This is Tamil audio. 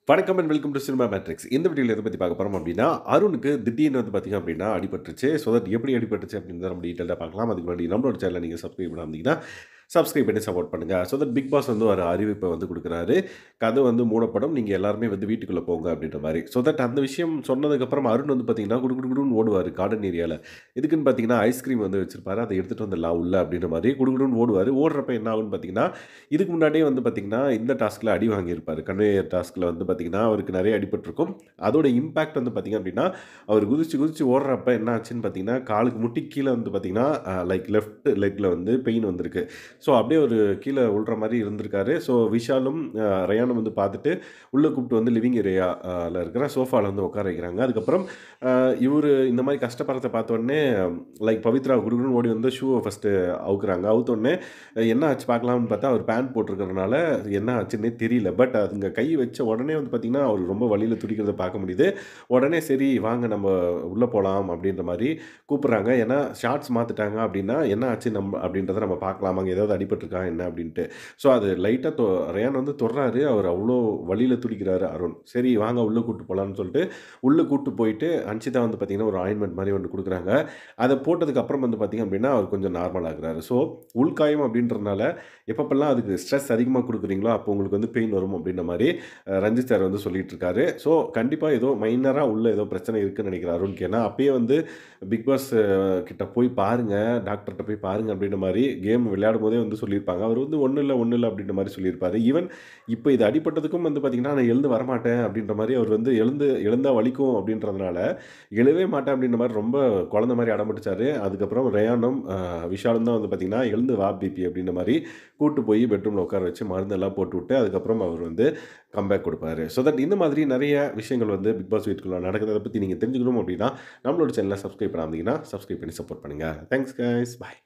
வணக்கம் and welcome to cinema matrix. இந்த வீடியோல எத பத்தி பார்க்க போறோம் அப்டின்னா, அருணுக்கு திடீர்னு வந்து பார்த்தீங்க அப்டின்னா அடிபட்டுருச்சு. ஸோ தட் எப்படி அடிபட்டுச்சு அப்டின்றத நம்ம டீட்டெயிலா பார்க்கலாம். அதுக்கு முன்னாடி நம்மளோட சேனல நீங்க சப்ஸ்கிரைப் பண்ணாம இருந்தீங்கன்னா, சப்ஸ்கிரைப் பண்ணி சப்போர்ட் பண்ணுங்க. ஸோ தட் பிக் பாஸ் வந்து ஒரு அறிவிப்ப வந்து குடுக்குறாரு. கதவு வந்து மூடப்படும். நீங்க எல்லாருமே வந்து வீட்டுக்குள்ள போங்க அப்டின்ற மாரி. ஸோ தட் அந்த விஷயம் சொன்னதுக்கப்புறம் அருண் வந்து பார்த்தீங்கன்னா, குடு குடு குடுன்னு ஓடுவாரு கார்டன் ஏரியால. எதுக்குன்னு பார்த்தீங்கன்னா, ஐஸ்கிரீம் வந்து வச்சிருப்பாரு. அத எடுத்துட்டு வந்துடலாம் உள்ள அப்டின்ற மாரி குடு குடுன்னு ஓடுவாரு. ஓடுறப்ப என்ன ஆகும்னு பார்த்தீங்கன்னா, இதுக்கு முன்னாடியே வந்து பார்த்தீங்கன்னா, இந்த டாஸ்க்ல அடி வாங்கியிருப்பாரு. கன்வேயர் டாஸ்க்ல வந்து பார்த்தீங்கன்னா, அவருக்கு நெறைய அடிபட்டுருக்கும். அதோட இம்பாக்ட் வந்து பார்த்தீங்க அப்டின்னா, அவர் குதிச்சு குதிச்சு ஓடுறப்ப என்ன ஆச்சுன்னு பார்த்தீங்கன்னா, காலுக்கு முட்டி கீழ வந்து பார்த்தீங்கன்னா, லைக் லெஃப்ட் லெக்ல வந்து பெயின் வந்திருக்கு. ஸோ அப்படியே ஒரு கீழ உள்ற மாரி இருந்திருக்காரு. ஸோ விஷாலும், ரயானும் வந்து பார்த்துட்டு, உள்ள கூப்ட்டு வந்து லிவிங் ஏரியா ல இருக்கிற சோஃபால வந்து உட்கார வைக்கிறாங்க. அதுக்கப்புறம் இவரு இந்த மாரி கஷ்டப்படுறத பார்த்தோனே, லைக் பவித்ரா குடுகுடுன்னு ஓடி வந்து ஷூவ ஃபர்ஸ்ட்டு அவுக்குறாங்க. அவுத்தோனே என்ன ஆச்சு பார்க்கலாம்னு பார்த்தா, அவர் பேண்ட் போட்டிருக்கிறதுனால என்ன ஆச்சுன்னே தெரியல. பட் அதுங்க கை வச்ச உடனே வந்து பார்த்தீங்கன்னா, அவர் ரொம்ப வலியில துடிக்கிறத பார்க்க முடியுது. உடனே சரி வாங்க நம்ம உள்ள போலாம் அப்படின்ற மாரி கூப்பிடுறாங்க. ஏன்னா ஷார்ட்ஸ் மாத்துட்டாங்க அப்படின்னா, என்ன ஆச்சு அப்படின்றத நம்ம பார்க்கலாம். அங்க ஏதாவது அடிபட்டுருக்கா என்ன அப்படின்ட்டு. ஸோ அது லைட்டா ரயான் வந்து தொடுறாரு. அவர் அவ்ளோ வலியில துடிக்கிறாரு அருண். சரி வாங்க உள்ள கூட்டு போலாம்னு சொல்லிட்டு, உள்ள கூட்டு போயிட்டு அன்ஷிதா வந்து பார்த்தீங்கன்னா, ஒரு ஆயின்மென்ட் மாரி ஒண்ணு குடுக்குறாங்க. அத போட்டதுக்கு அப்புறம் வந்து பார்த்தீங்க அப்படின்னா, அவர் கொஞ்சம் நார்மல் ஆகுறாரு. ஸோ உள்காயம் அப்படின்றதுனால எப்பப்பலாம் அதுக்கு ஸ்ட்ரெஸ் அதிகமா குடுக்குறீங்களோ, அப்போ உங்களுக்கு வந்து பெயின் வரும் அப்படின்ற மாரி ரஞ்சித் சார் வந்து சொல்லிட்டு இருக்காரு. ஸோ கண்டிப்பா ஏதோ மைனரா உள்ள ஏதோ பிரச்சனை இருக்குன்னு நெனைக்கிறேன் அருண்க்கு. ஏன்னா அப்பயே வந்து பிக் பாஸ் கிட்ட போய் பாருங்க, டாக்டர்ட்ட போய் பாருங்க அப்படின்ற மாரி கேம் விளையாடும்போதே வந்து சொல்லியிருப்பாங்க. அவர் வந்து ஒண்ணும் இல்ல அப்படின்ற மாரி சொல்லியிருப்பாரு. ஈவன் இப்ப இது அடிபட்டதுக்கும் வந்து பார்த்தீங்கன்னா, நான் எழுந்து வரமாட்டேன் அப்படின்ற மாரி அவர் வந்து எழுந்தா வலிக்கும் அப்படின்றதுனால, எழவே மாட்டேன் அப்படின்ற மாரி ரொம்ப குழந்தை மாரி அடம் பிடிச்சாரு. அதுக்கப்புறம் ரயானும், விஷாலும் தான் வந்து பார்த்தீங்கன்னா, எழுந்து வா பிபி அப்படின்ற மாரி கூட்டு போய் பெட்ரூம்ல உட்கார வச்சு மருந்தெல்லாம் போட்டுவிட்டு, அதுக்கப்புறம் அவர் வந்து கம்பேக் குடுப்பாரு. ஸோ தட் இந்த மாதிரி நெறைய விஷயங்கள் வந்து பிக் பாஸ் வீட்டுக்குள்ள நடக்குது. அத பத்தி நீங்க தெரிஞ்சுக்கணும் அப்படின்னா, நம்மளோட சேனல சப்ஸ்கிரைப் பண்ணாம இருந்தீங்கன்னா, சப்ஸ்கிரைப் பண்ணி சப்போர்ட் பண்ணுங்க. Thanks guys. பாய்.